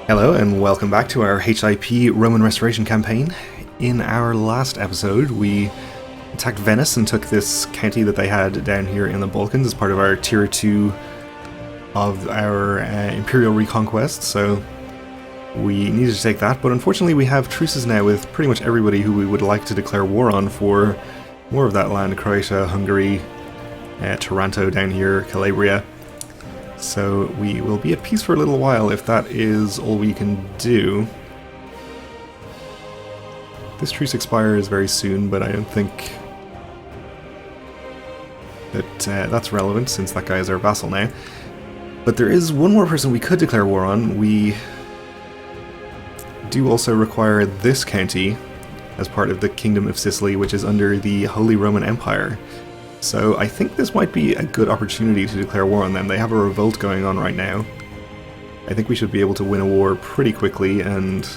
Hello and welcome back to our HIP Roman Restoration campaign. In our last episode we attacked Venice and took this county that they had down here in the Balkans as part of our Tier 2 of our Imperial Reconquest, so we needed to take that, but unfortunately we have truces now with pretty much everybody who we would like to declare war on for more of that land: Croatia, Hungary, Taranto down here, Calabria. So we will be at peace for a little while if that is all we can do. This truce expires very soon, but I don't think that that's relevant since that guy is our vassal now. But there is one more person we could declare war on. We do also require this county as part of the Kingdom of Sicily, which is under the Holy Roman Empire. So I think this might be a good opportunity to declare war on them. They have a revolt going on right now. I think we should be able to win a war pretty quickly and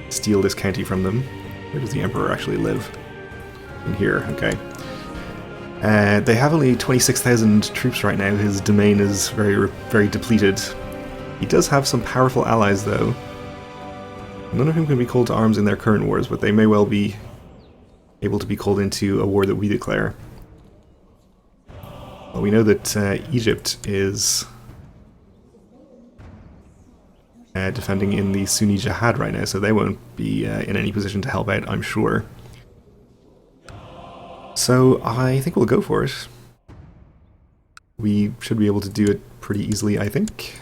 steal this county from them. Where does the Emperor actually live? In here, okay. They have only 26,000 troops right now. His domain is very depleted. He does have some powerful allies though. None of whom can be called to arms in their current wars, but they may well be able to be called into a war that we declare. Well, we know that Egypt is defending in the Sunni Jihad right now, so they won't be in any position to help out, I'm sure. So I think we'll go for it. We should be able to do it pretty easily, I think.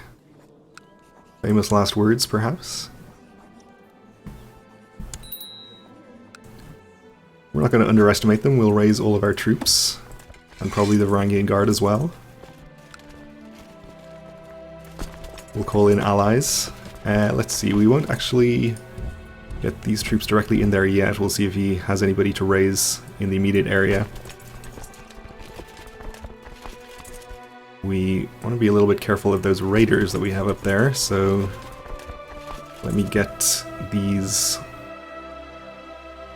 Famous last words, perhaps. We're not going to underestimate them. We'll raise all of our troops. And probably the Varangian Guard as well. We'll call in allies. Let's see, we won't actually get these troops directly in there yet. We'll see if he has anybody to raise in the immediate area. We want to be a little bit careful of those raiders that we have up there, so let me get these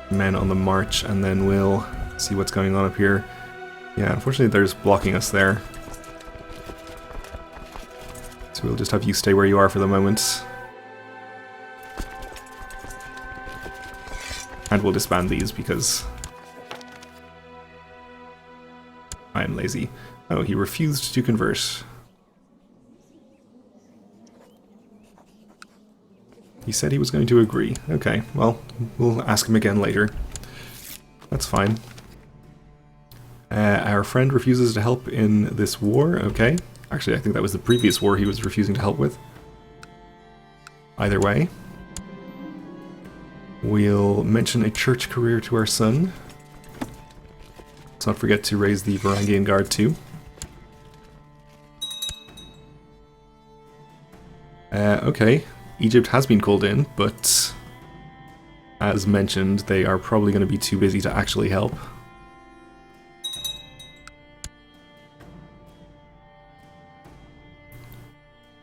men on the march and then we'll see what's going on up here. Yeah, unfortunately there's blocking us there. So we'll just have you stay where you are for the moment. And we'll disband these because I am lazy. Oh, he refused to convert. He said he was going to agree. Okay, well, we'll ask him again later. That's fine. Our friend refuses to help in this war. Okay. Actually, I think that was the previous war he was refusing to help with. Either way. We'll mention a church career to our son. Let's not forget to raise the Varangian Guard too. Okay. Egypt has been called in, but as mentioned, they are probably going to be too busy to actually help.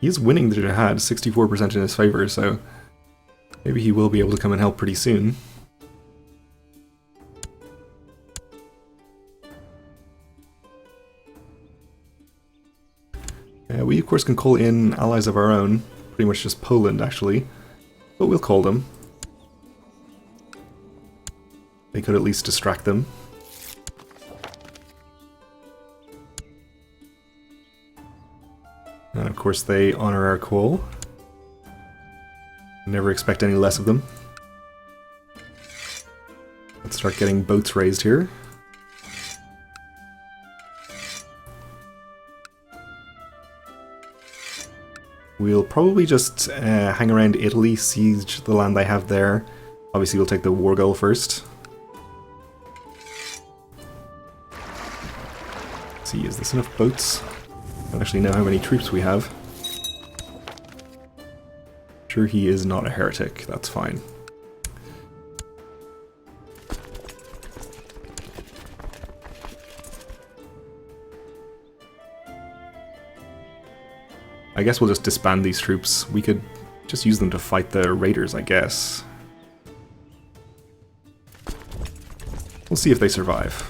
He is winning the Jihad, 64% in his favor, so maybe he will be able to come and help pretty soon. We of course can call in allies of our own, pretty much just Poland actually, but we'll call them. They could at least distract them. And of course they honor our call. Never expect any less of them. Let's start getting boats raised here. We'll probably just hang around Italy, siege the land they have there. Obviously we'll take the war goal first. Let's see, is this enough boats? I don't actually know how many troops we have. Sure, he is not a heretic, that's fine. I guess we'll just disband these troops. We could just use them to fight the raiders, I guess. We'll see if they survive.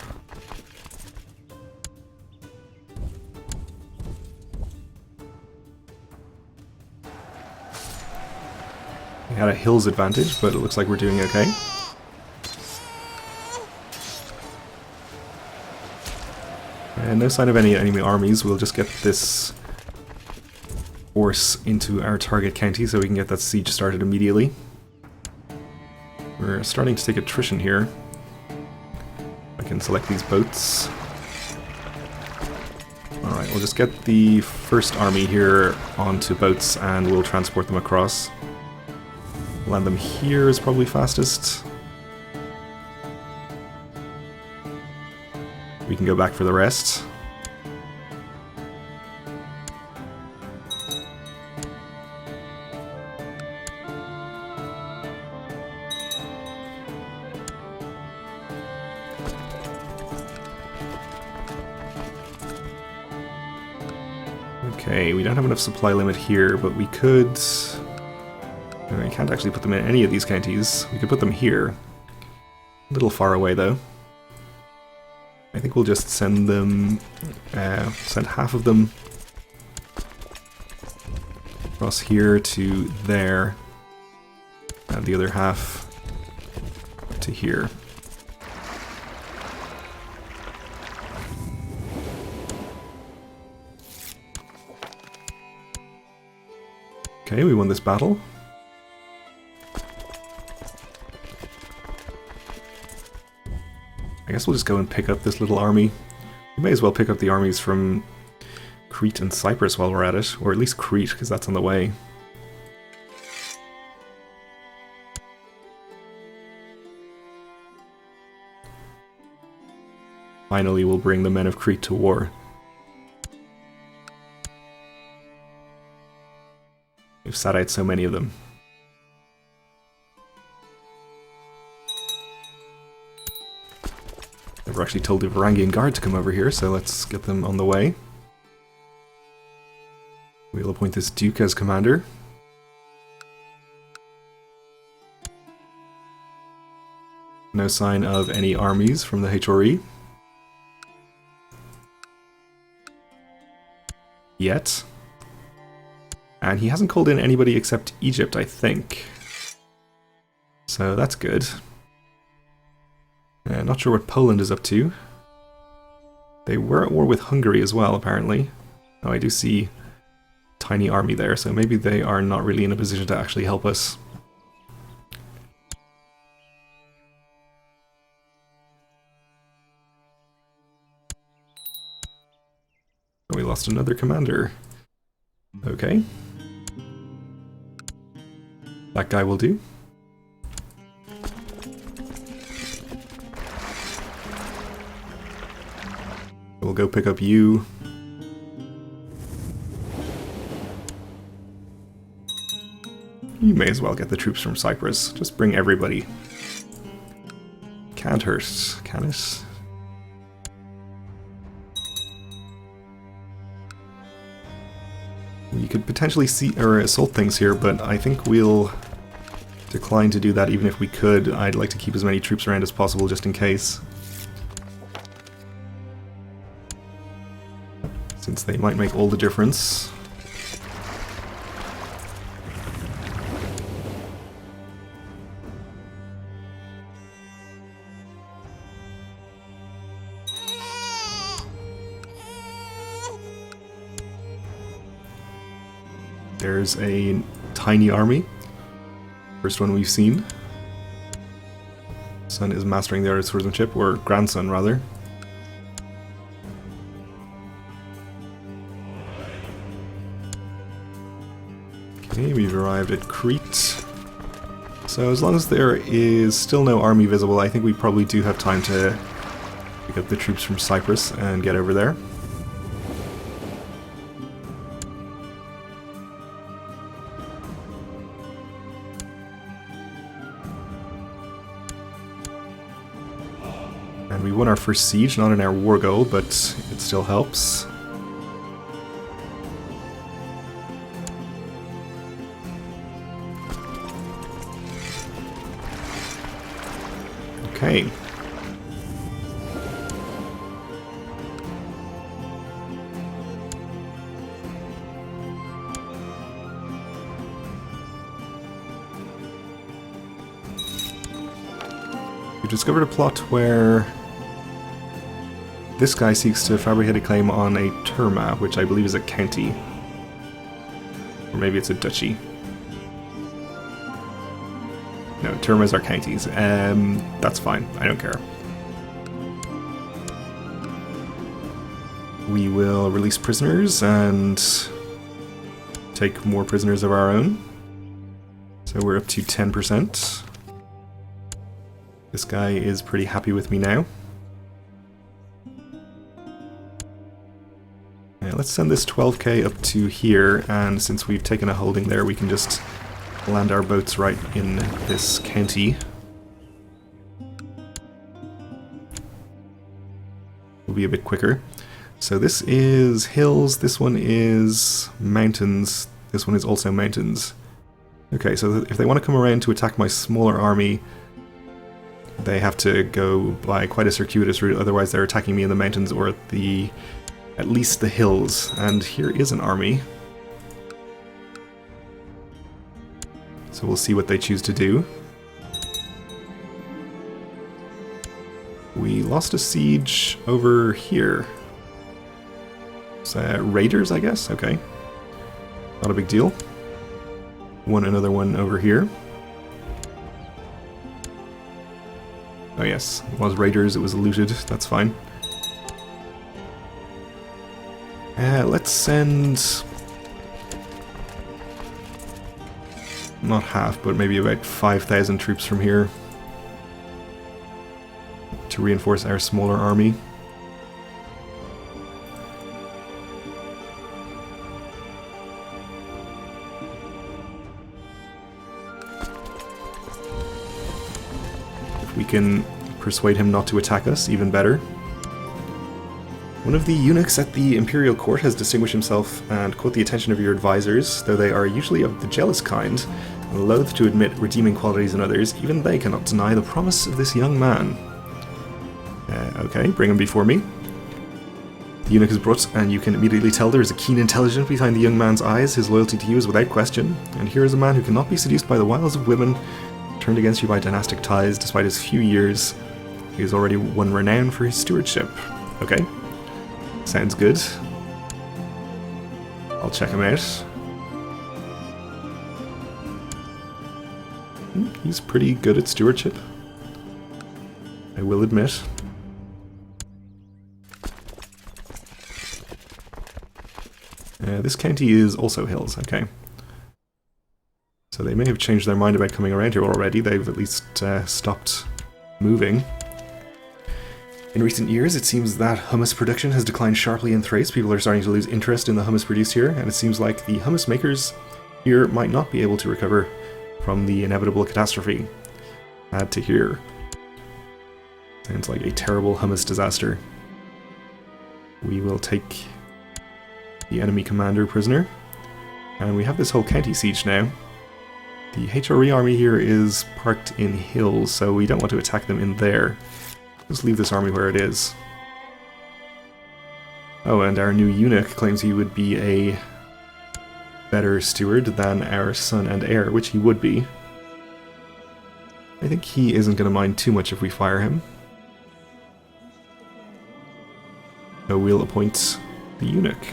We had a hills advantage, but it looks like we're doing okay. And no sign of any enemy armies. We'll just get this force into our target county so we can get that siege started immediately. We're starting to take attrition here. I can select these boats. Alright, we'll just get the first army here onto boats and we'll transport them across. Land them here is probably fastest. We can go back for the rest. Okay, we don't have enough supply limit here, but we could... I can't actually put them in any of these counties. We could put them here. A little far away, though. I think we'll just send them... send half of them across here to there, and the other half to here. Okay, we won this battle. I guess we'll just go and pick up this little army. We may as well pick up the armies from Crete and Cyprus while we're at it, or at least Crete, because that's on the way. Finally, we'll bring the men of Crete to war. We've sat out so many of them. Never actually told the Varangian Guard to come over here, so let's get them on the way. We'll appoint this Duke as commander. No sign of any armies from the HRE. Yet. And he hasn't called in anybody except Egypt, I think. So that's good. Not sure what Poland is up to. They were at war with Hungary as well, apparently. Oh, I do see a tiny army there, so maybe they are not really in a position to actually help us. Oh, we lost another commander. Okay. That guy will do. We'll go pick up you. You may as well get the troops from Cyprus. Just bring everybody. Can't hurt, can it? You could potentially see or assault things here, but I think we'll decline to do that even if we could. I'd like to keep as many troops around as possible just in case. Since they might make all the difference. There's a tiny army. First one we've seen. Son is mastering the art of swordsmanship, or grandson rather. Okay, we've arrived at Crete. So as long as there is still no army visible, I think we probably do have time to pick up the troops from Cyprus and get over there. And we won our first siege, not in our war goal, but it still helps. Okay. discovered a plot where this guy seeks to fabricate a claim on a terma, which I believe is a county. Or maybe it's a duchy. No, termas are counties. That's fine. I don't care. We will release prisoners and take more prisoners of our own. So we're up to 10%. This guy is pretty happy with me now. Let's send this 12k up to here, and since we've taken a holding there, we can just land our boats right in this county. Will be a bit quicker. So this is hills, this one is mountains, this one is also mountains. Okay, so if they want to come around to attack my smaller army, they have to go by quite a circuitous route, otherwise they're attacking me in the mountains or at least the hills. And here is an army. So we'll see what they choose to do. We lost a siege over here. So, raiders, I guess? Okay. Not a big deal. Won another one over here. Oh yes, it was raiders, it was looted, that's fine. Let's send... not half, but maybe about 5,000 troops from here to reinforce our smaller army. If we can persuade him not to attack us, even better. One of the eunuchs at the imperial court has distinguished himself and caught the attention of your advisors, though they are usually of the jealous kind, and loath to admit redeeming qualities in others. Even they cannot deny the promise of this young man. Okay, bring him before me. The eunuch is brought, and you can immediately tell there is a keen intelligence behind the young man's eyes. His loyalty to you is without question, and here is a man who cannot be seduced by the wiles of women, turned against you by dynastic ties. Despite his few years, he has already won renown for his stewardship. Okay. Sounds good. I'll check him out. He's pretty good at stewardship, I will admit. This county is also hills, okay. So they may have changed their mind about coming around here already. They've at least stopped moving. In recent years, it seems that hummus production has declined sharply in Thrace. People are starting to lose interest in the hummus produced here, and it seems like the hummus makers here might not be able to recover from the inevitable catastrophe. Sad to hear. Sounds like a terrible hummus disaster. We will take the enemy commander prisoner, and we have this whole county siege now. The HRE army here is parked in hills, so we don't want to attack them in there. Just leave this army where it is. Oh, and our new eunuch claims he would be a better steward than our son and heir, which he would be. I think he isn't going to mind too much if we fire him. So we'll appoint the eunuch.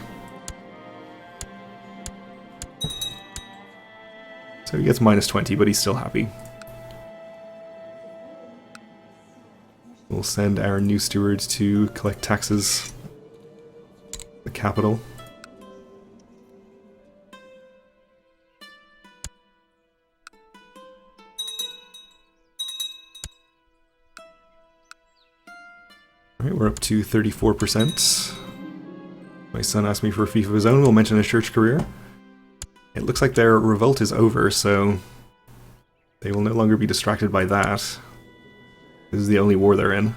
So he gets minus 20, but he's still happy. We'll send our new steward to collect taxes at the capital. Alright, we're up to 34%. My son asked me for a fief of his own. We'll mention his church career. It looks like their revolt is over, so they will no longer be distracted by that. This is the only war they're in.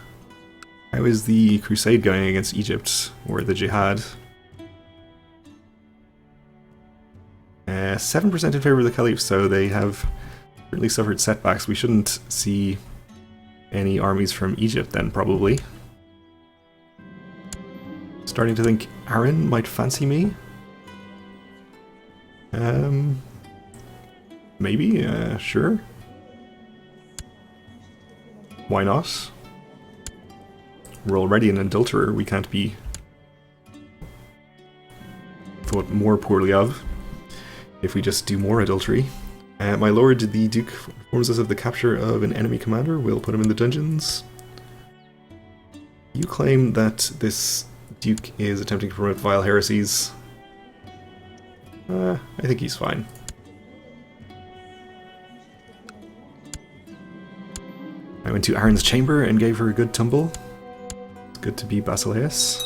How is the crusade going against Egypt, or the jihad? 7% in favor of the Caliph, so they have certainly suffered setbacks. We shouldn't see any armies from Egypt then, probably. Starting to think Aaron might fancy me. Maybe, sure. Why not? We're already an adulterer, we can't be thought more poorly of if we just do more adultery. My lord, the Duke informs us of the capture of an enemy commander. We'll put him in the dungeons. You claim that this Duke is attempting to promote vile heresies. I think he's fine. I went to Aaron's chamber and gave her a good tumble. It's good to be Basileus.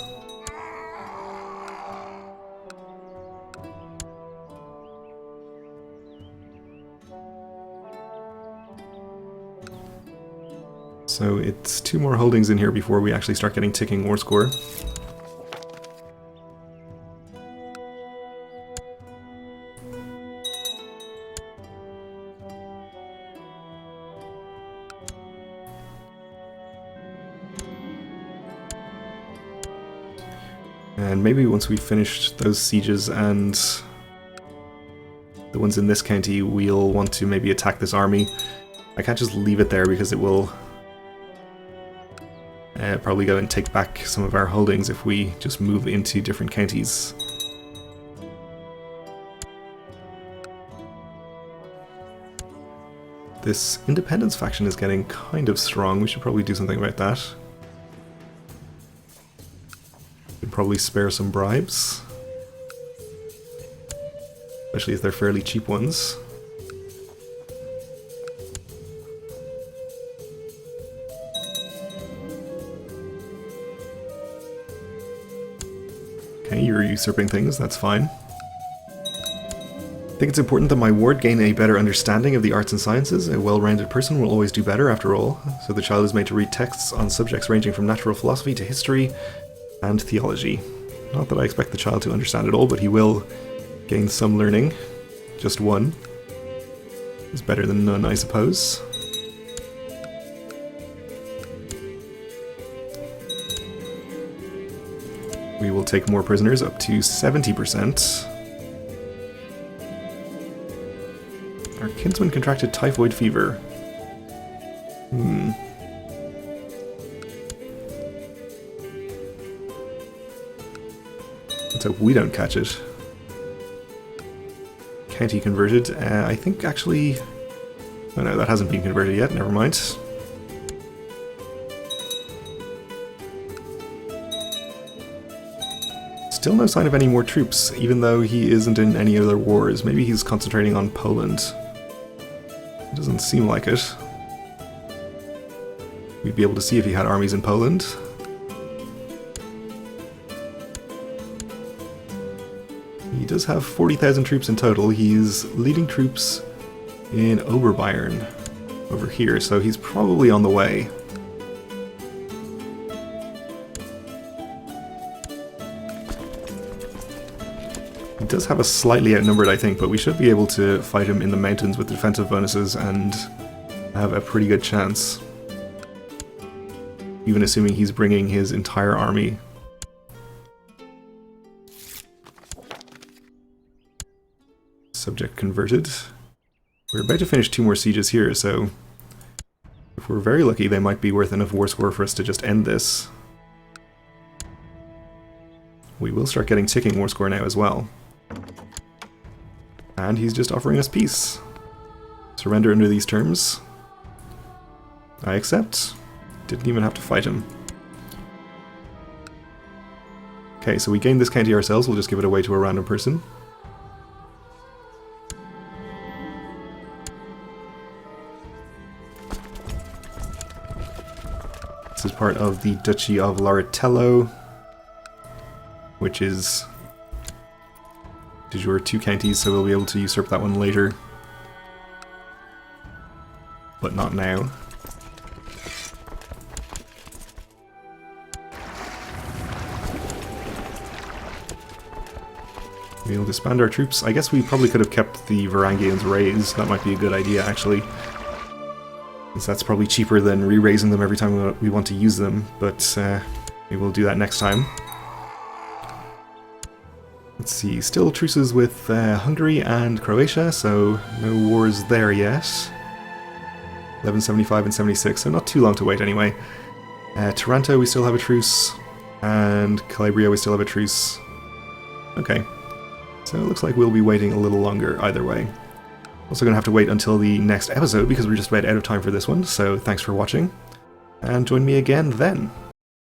So it's 2 more holdings in here before we actually start getting ticking war score. And maybe once we've finished those sieges and the ones in this county, we'll want to maybe attack this army. I can't just leave it there because it will probably go and take back some of our holdings if we just move into different counties. This independence faction is getting kind of strong. We should probably do something about that. Could probably spare some bribes, especially if they're fairly cheap ones. Okay, you're usurping things, that's fine. I think it's important that my ward gain a better understanding of the arts and sciences. A well-rounded person will always do better, after all. So the child is made to read texts on subjects ranging from natural philosophy to history and theology. Not that I expect the child to understand it all, but he will gain some learning. Just one. Is better than none, I suppose. We will take more prisoners, up to 70%. Our kinsman contracted typhoid fever. Let's hope we don't catch it. County converted. I think actually... Oh no, that hasn't been converted yet, never mind. Still no sign of any more troops, even though he isn't in any other wars. Maybe he's concentrating on Poland. It doesn't seem like it. We'd be able to see if he had armies in Poland. He does have 40,000 troops in total. He's leading troops in Oberbayern over here, so he's probably on the way. He does have us slightly outnumbered, I think, but we should be able to fight him in the mountains with defensive bonuses and have a pretty good chance. Even assuming he's bringing his entire army. Subject converted. We're about to finish 2 more sieges here, so if we're very lucky, they might be worth enough war score for us to just end this. We will start getting ticking war score now as well. And he's just offering us peace. Surrender under these terms. I accept. Didn't even have to fight him. Okay, so we gained this county ourselves. We'll just give it away to a random person. This is part of the Duchy of Laratello, which is de jure 2 counties, so we'll be able to usurp that one later. But not now. We'll disband our troops. I guess we probably could have kept the Varangians raised. That might be a good idea, actually. Since that's probably cheaper than re-raising them every time we want to use them, but we will do that next time. Let's see, still truces with Hungary and Croatia, so no wars there yet. 1175 and 76, so not too long to wait anyway. Taranto, we still have a truce, and Calabria, we still have a truce. Okay, so it looks like we'll be waiting a little longer either way. Also going to have to wait until the next episode because we're just about out of time for this one, so thanks for watching, and join me again then.